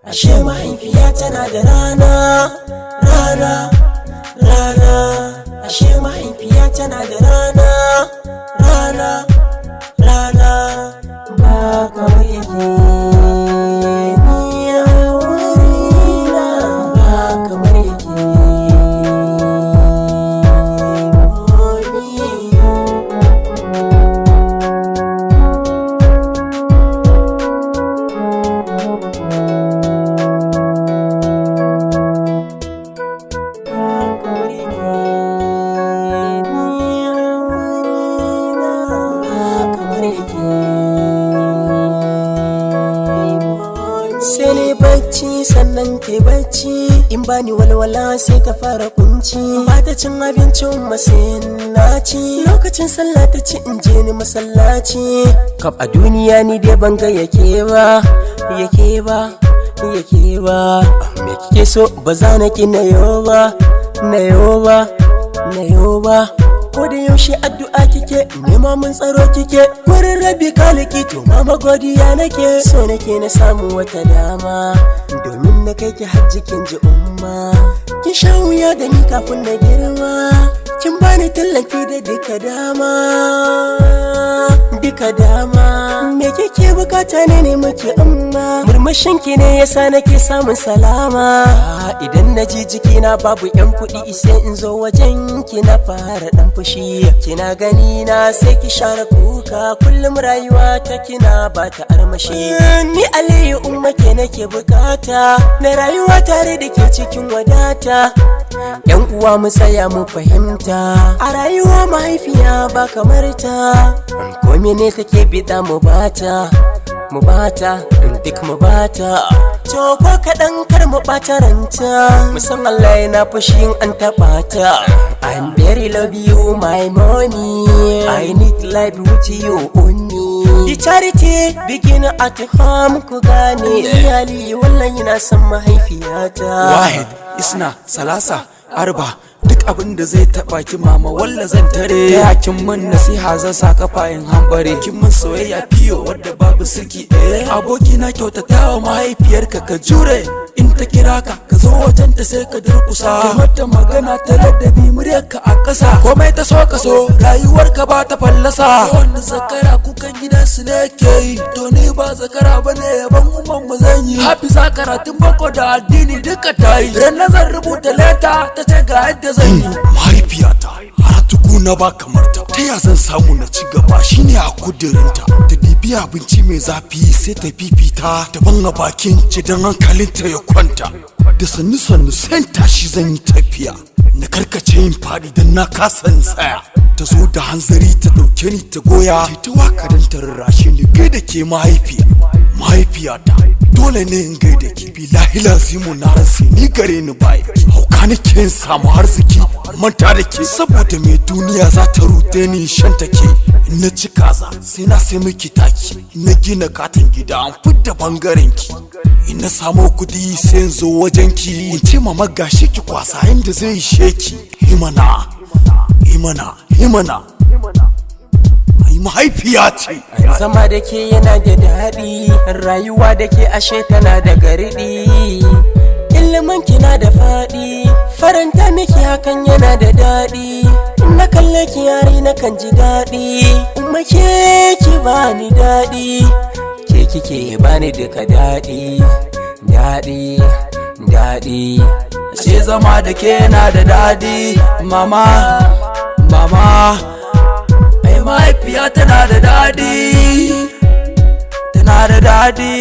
Ashe mahaifiya tana da rana, rana, rana. Ashe mahaifiya tana da rana, rana, rana. Ba kamar yake ni a wurina, ba kamar yake sai ne bacci sannan kai bacci, in bani walwala sai ta fara kunci. Ba ta cin abincin masallaci, lokacin sallah ta ci in je ni masallaci. Kaf a duniya ni dai ban ga yake ba, yake ba, yake ba. Me kike so ba za na ki na yo ba, na yo ba, na yo ba. Ko da yaushe addu'a kike, nema mun tsaro kike, wurin rabi kaliki to mama godiya nake. So nake na samu wata dama, domin na kai ki hajji kin ji umma. Kin sha wuya da ni kafin na girma, kin bani tallafi da duka dama, duka dama. Me kike bukata ne muke umma, murmushin ki ne yasa nake samun salama. Idan na ji jikina babu yan kuɗi sai in zo wajen ki na fara dan fushi. Kina gani na sai ki share kuka, kullum rayuwa ta kina ba ta armashi. Ni Aliyu umma ke nake bukata, na rayuwa tare da ke cikin wadata. Yan uwa mu tsaya mu fahimta, a rayuwa mahaifiya ba kamar ta. Ko mene take bida mu bata, mu bata, duk mu bata. To ko kaɗan kar mu ɓata ranta, musan Allah yana fushi an taɓa ta. I'm very love you my mommy, I need life with you only. The charity begin at home, ku gane iyali wallahi na san mahaifiyata. Wahid, isna, salasa, arba, duk abin da zai taba ki mama walla zan tare. Ta yakin mun nasiha zan sa kafa in hambare. Kin mun soyayya fiyo wadda babu sirki aboki na kyautatawa mahaifiyarka ka jure, in ta kira ka ka zo wajen ta sai ka durkusa. Ka mata magana ta ladabi muryarka a ƙasa, komai ta so ka so rayuwarka ba ta fallasa. Wanda zakara kukan gidansu ne ke yi, to ni ba zakara bane yaban umman mu zan yi. Hafiza karatun bako da addini duka ta yi, ran nazar rubuta leta ta ce ga yadda zan yi. Mahaifiyata har tukuna ba kamar ta, ta ya zan samu na ci gaba shine a kudirinta. Ta dibi abinci mai zafi sai ta fifita daban a bakin ci don hankalinta ya kwanta. Da sannu sannu sai tashi zan yi tafiya, na karkace yin fadi don na kasa in tsaya. Ta zo da hanzari ta dauke ni ta goya, ta waka don ta rarrashe ni gaida ke mahaifiya. Mahaifiyata dole ne in gaida ki, billahi lazimu na rasa ni gare ni bai. Hauka nake in samu arziki manta da ke, saboda mai duniya za ta rute ni shan take. In na ci kaza sai na sai miki taki, in na gina katon gida an fidda bangaren ki. In na samo kudi sai in zo wajen ki, in ce mama gashi ki kwasa inda zai ishe ki. Himana, himana, himana, ai mahaifiya ce. Zama da ke yana da daɗi, rayuwa da ke ashe tana da gardi. Ilimin kina da faɗi, faranta miki hakan yana da daɗi. In na kalle ki yare na kan ji daɗi, umma ke ki bani daɗi, ke kike bani duka daɗi, daɗi, daɗi. Ashe zama da ke yana da daɗi, mama, mama. Ai mahaifiya tana da daɗi, tana da daɗi.